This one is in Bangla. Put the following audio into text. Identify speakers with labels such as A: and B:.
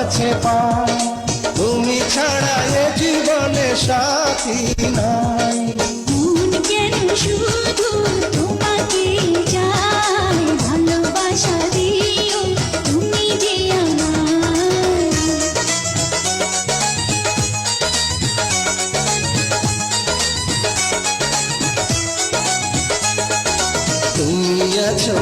A: কাছে পাই, তুমি ছাড়া এ জীবনে সাথী নাই।
B: মন কেন শুধু তোমাকে চায়, ভালোবাসা দিও তুমি যে আমার।
A: তুমি আছো